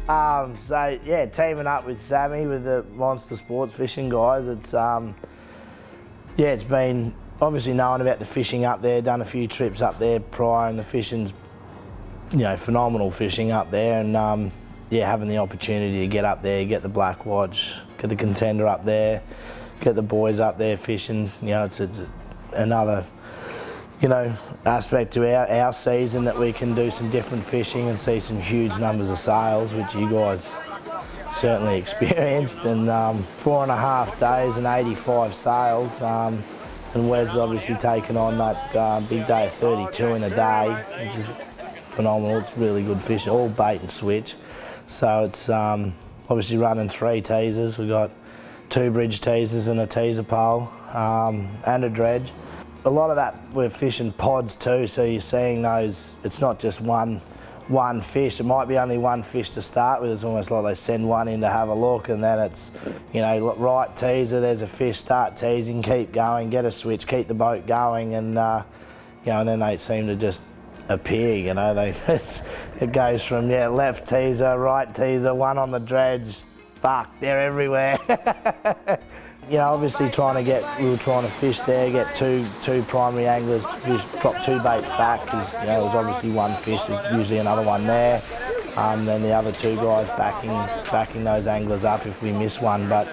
So yeah, teaming up with Sammy with the Monster Sportfishing guys, it's been obviously knowing about the fishing up there, done a few trips up there prior, and the fishing's phenomenal fishing up there, and having the opportunity to get up there, get the black watch, get the Contender up there, get the boys up there fishing, it's another aspect to our season that we can do some different fishing and see some huge numbers of sails, which you guys certainly experienced. And 4.5 days and 85 sails. And Wes obviously taken on that big day of 32 in a day, which is phenomenal. It's really good fishing, all bait and switch. So it's obviously running 3 teasers. We've got 2 bridge teasers and a teaser pole and a dredge. A lot of that we're fishing pods too, so you're seeing those, it's not just one fish. It might be only one fish to start with. It's almost like they send one in to have a look, and then it's, right teaser, there's a fish, start teasing, keep going, get a switch, keep the boat going, and and then they seem to just appear, it goes from left teaser, right teaser, one on the dredge, fuck, they're everywhere. Obviously we were trying to fish there, get two primary anglers, drop 2 baits back, because there was obviously one fish, there's usually another one there. Then the other 2 guys backing those anglers up if we miss one. But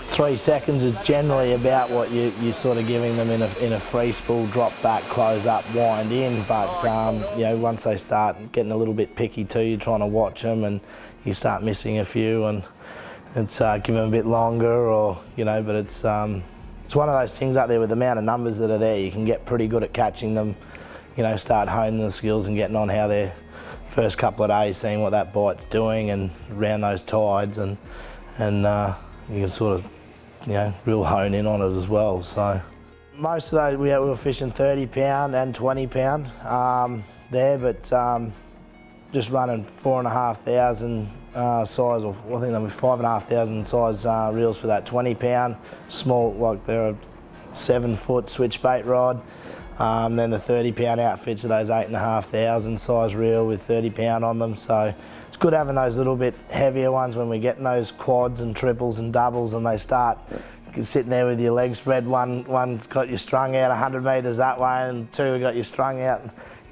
3 seconds is generally about what you're sort of giving them in a free spool, drop back, close up, wind in. But once they start getting a little bit picky too, you're trying to watch them and you start missing a few, and it's give them a bit longer, or but it's one of those things out there with the amount of numbers that are there. You can get pretty good at catching them, start honing the skills and getting on how their first couple of days, seeing what that bite's doing and around those tides, and you can sort of real hone in on it as well. So most of those we were fishing 30 pound and 20 pound there, but just running 4,500 size, or I think they were 5,500 size reels for that 20 pound small, like they're a 7-foot switch bait rod. Then the 30 pound outfits are those 8,500 size reel with 30 pound on them. So it's good having those little bit heavier ones when we're getting those quads and triples and doubles, and they start sitting there with your legs spread. One's got you strung out 100 metres that way, and 2 have got you strung out.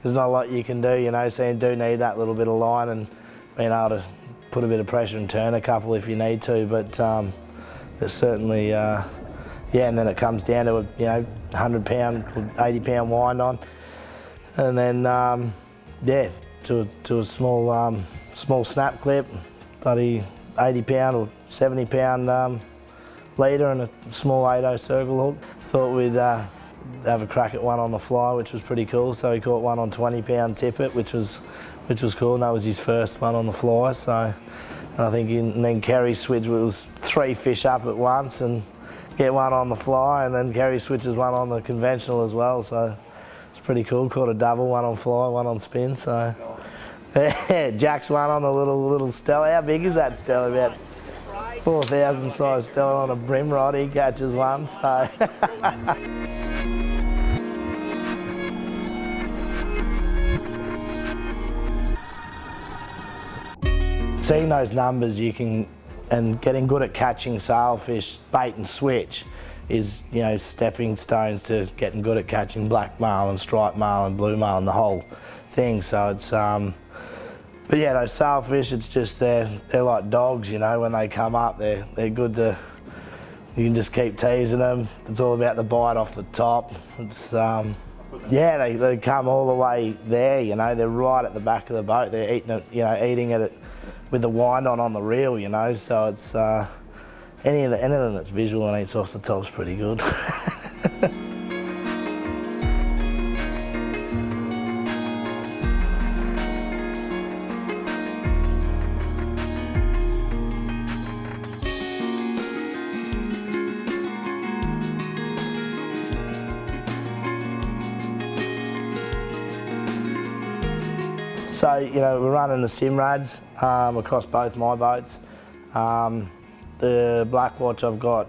There's not a lot you can do, so you do need that little bit of line and being able to put a bit of pressure and turn a couple if you need to. But it's certainly, and then it comes down to 100 pound, 80 pound wind on, and then to a small snap clip, bloody 80 pound or 70 pound leader and a small 8/0 circle hook. Thought we'd have a crack at one on the fly, which was pretty cool. So he caught one on 20 pound tippet, which was cool, and that was his first one on the fly. So I think and then Kerry switched, it was 3 fish up at once, and get one on the fly, and then Kerry switches one on the conventional as well. So it's pretty cool. Caught a double, one on fly, one on spin. So yeah, Jack's one on a little Stella. How big is that Stella? About 4,000 size Stella on a brim rod. He catches one. So. Seeing those numbers, and getting good at catching sailfish, bait and switch, is stepping stones to getting good at catching black marlin, striped marlin, blue marlin, the whole thing. So it's but yeah, those sailfish, it's just they're like dogs, when they come up, they're good to, you can just keep teasing them. It's all about the bite off the top. It's they come all the way there, they're right at the back of the boat. They're eating it, eating it with the wind on the reel, so it's anything that's visual and eats off the top's pretty good. So, we're running the Simrads across both my boats. The Black Watch, I've got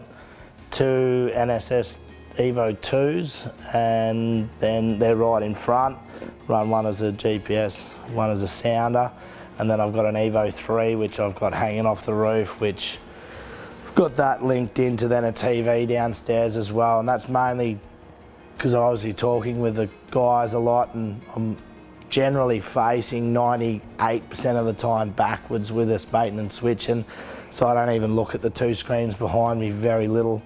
2 NSS Evo 2s, and then they're right in front. Run one as a GPS, one as a sounder. And then I've got an Evo 3, which I've got hanging off the roof, which I've got that linked into then a TV downstairs as well. And that's mainly because I'm obviously talking with the guys a lot, and I'm generally facing 98% of the time backwards with this baiting and switching. So I don't even look at the two screens behind me, very little.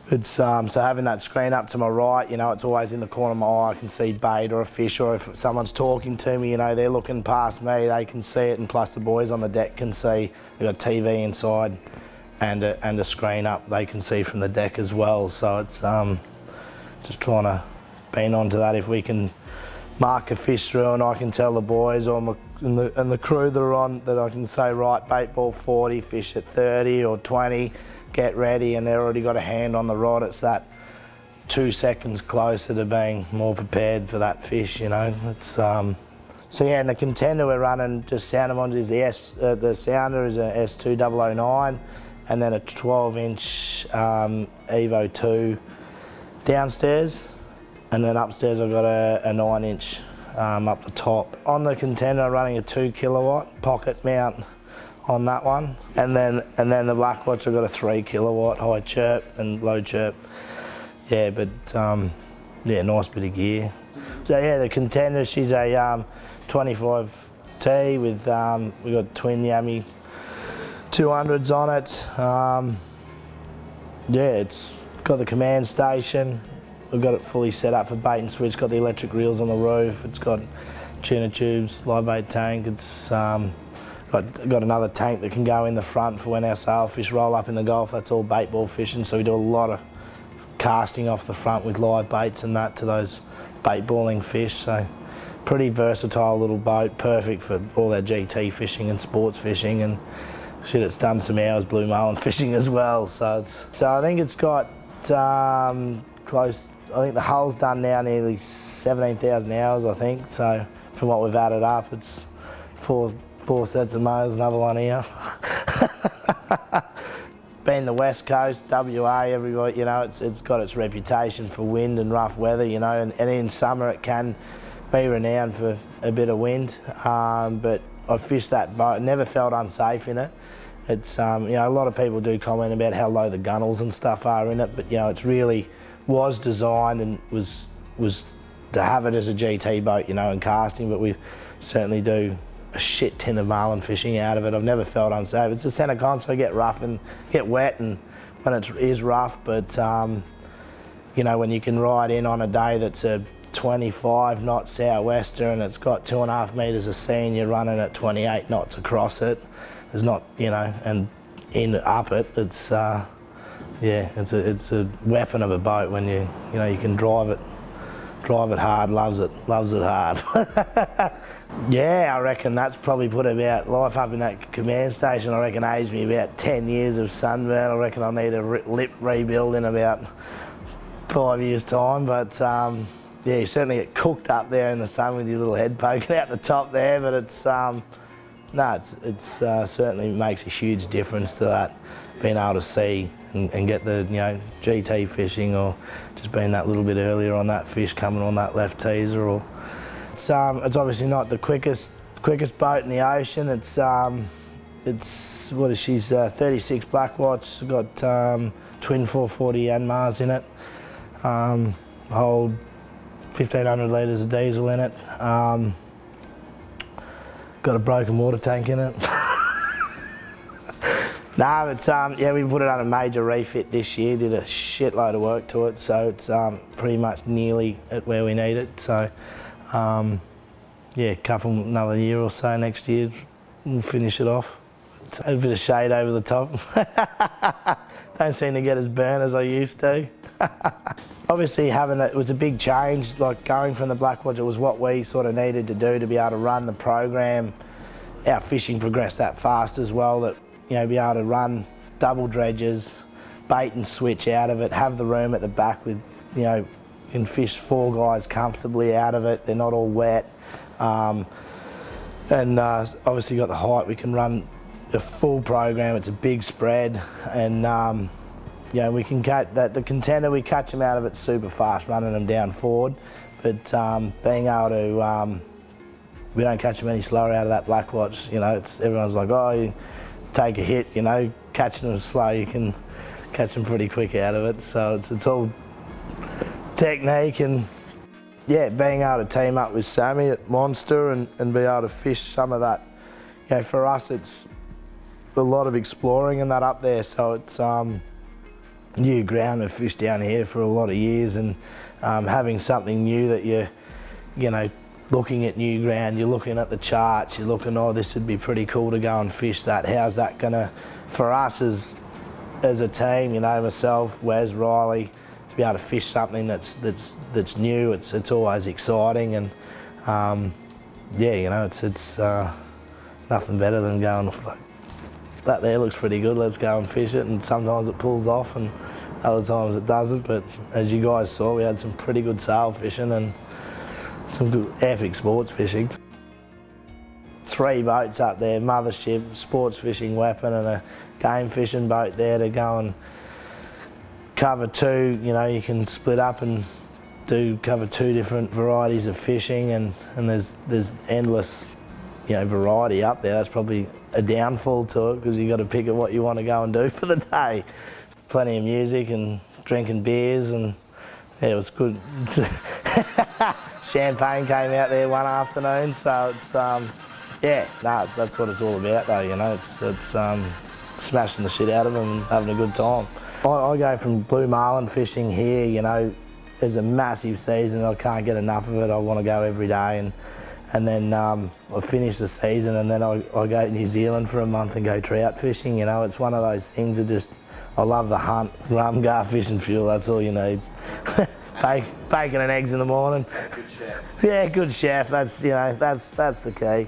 It's so having that screen up to my right, you know, it's always in the corner of my eye. I can see bait or a fish, or if someone's talking to me, you know, they're looking past me, they can see it, and plus the boys on the deck can see. They've got a TV inside and a screen up they can see from the deck as well. So it's just trying to bean onto that. If we can mark a fish through and I can tell the boys or and the crew that are on, that I can say, right, bait ball 40, fish at 30 or 20, get ready, and they've already got a hand on the rod. It's that 2 seconds closer to being more prepared for that fish, you know. It's so yeah, and the Contender we're running, just sound on, is the sounder is a S2009, and then a 12-inch Evo 2 downstairs, and then upstairs I've got a 9-inch up the top. On the Contender I'm running a 2 kilowatt pocket mount on that one, and then the Blackwatch I've got a 3 kilowatt high chirp and low chirp. Yeah, but yeah, nice bit of gear. So yeah, the Contender, she's a 25T with we got twin Yami 200s on it. Yeah, it's got the command station. We've got it fully set up for bait and switch. Got the electric reels on the roof. It's got tuna tubes, live bait tank. It's got another tank that can go in the front for when our sailfish roll up in the Gulf. That's all bait ball fishing, so we do a lot of casting off the front with live baits and that to those bait balling fish. So pretty versatile little boat, perfect for all our GT fishing and sports fishing, and shit, it's done some hours blue marlin fishing as well. So I think it's got close. I think the hull's done now nearly 17,000 hours, I think. So from what we've added up, it's four sets of motors, another one here. Being the West Coast, WA, everywhere, you know, it's got its reputation for wind and rough weather, you know, and in summer it can be renowned for a bit of wind. But I've fished that boat, never felt unsafe in it. It's, you know, a lot of people do comment about how low the gunnels and stuff are in it, but you know, it's really was designed and was to have it as a GT boat, you know, and casting, but we certainly do a shit tin of marlin fishing out of it. I've never felt unsafe. It's a centre console, get rough and get wet, and when it is rough, but you know, when you can ride in on a day that's a 25 knot sou'wester and it's got 2.5 metres of sea and you're running at 28 knots across it, there's not, you know, and up it, it's yeah, it's a weapon of a boat when you know, you can drive it hard, loves it hard. Yeah, I reckon that's probably put about life up in that command station. I reckon aged me about 10 years of sunburn. I reckon I'll need a lip rebuild in about 5 years' time. But yeah, you certainly get cooked up there in the sun with your little head poking out the top there. But it's no, it's certainly makes a huge difference to that, being able to see and get the, you know, GT fishing, or just being that little bit earlier on that fish coming on that left teaser. Or it's obviously not the quickest boat in the ocean. It's what is she's 36 Blackwatch, got twin 440 Yanmars in it, hold 1,500 litres of diesel in it, got a broken water tank in it. No, but yeah, we put it on a major refit this year, did a shitload of work to it, so it's pretty much nearly at where we need it. So yeah, another year or so next year, we'll finish it off. It's a bit of shade over the top. Don't seem to get as burnt as I used to. Obviously it was a big change, like going from the Blackwatch, it was what we sort of needed to do to be able to run the program. Our fishing progressed that fast as well, that, you know, be able to run double dredges, bait and switch out of it, have the room at the back with, you know, you can fish 4 guys comfortably out of it, they're not all wet. And obviously got the height, we can run the full program, it's a big spread, and you know, we can catch that, the Contender, we catch them out of it super fast, running them down forward, but being able to we don't catch them any slower out of that blackwatch. You know, everyone's like, oh, you take a hit, you know, catching them slow, you can catch them pretty quick out of it. So it's all technique, and yeah, being able to team up with Sammy at Monster and be able to fish some of that. You know, for us, it's a lot of exploring and that up there. So it's new ground. I've fished down here for a lot of years, and having something new that you know, looking at new ground, you're looking at the charts, you're looking, oh, this would be pretty cool to go and fish that. How's that gonna, for us as a team, you know, myself, Wes, Riley, to be able to fish something that's new, it's always exciting, and yeah, you know, it's nothing better than going, that there looks pretty good, let's go and fish it. And sometimes it pulls off and other times it doesn't, but as you guys saw, we had some pretty good sail fishing and some good epic sports fishing. 3 boats up there, mothership, sports fishing weapon, and a game fishing boat there to go and cover 2. You know, you can split up and cover 2 different varieties of fishing, and there's endless, you know, variety up there. That's probably a downfall to it, because you got to pick at what you want to go and do for the day. Plenty of music and drinking beers, and yeah, it was good. Champagne came out there one afternoon, so it's yeah, no, that's what it's all about though, you know. It's smashing the shit out of them and having a good time. I go from blue marlin fishing here, you know, there's a massive season, I can't get enough of it, I want to go every day, and then I finish the season, and then I go to New Zealand for a month and go trout fishing. You know, it's one of those things that just, I love the hunt, rum, gar, fish and fuel, that's all you need. Bacon and eggs in the morning. Yeah, good chef. Yeah, good chef, that's, you know, that's the key.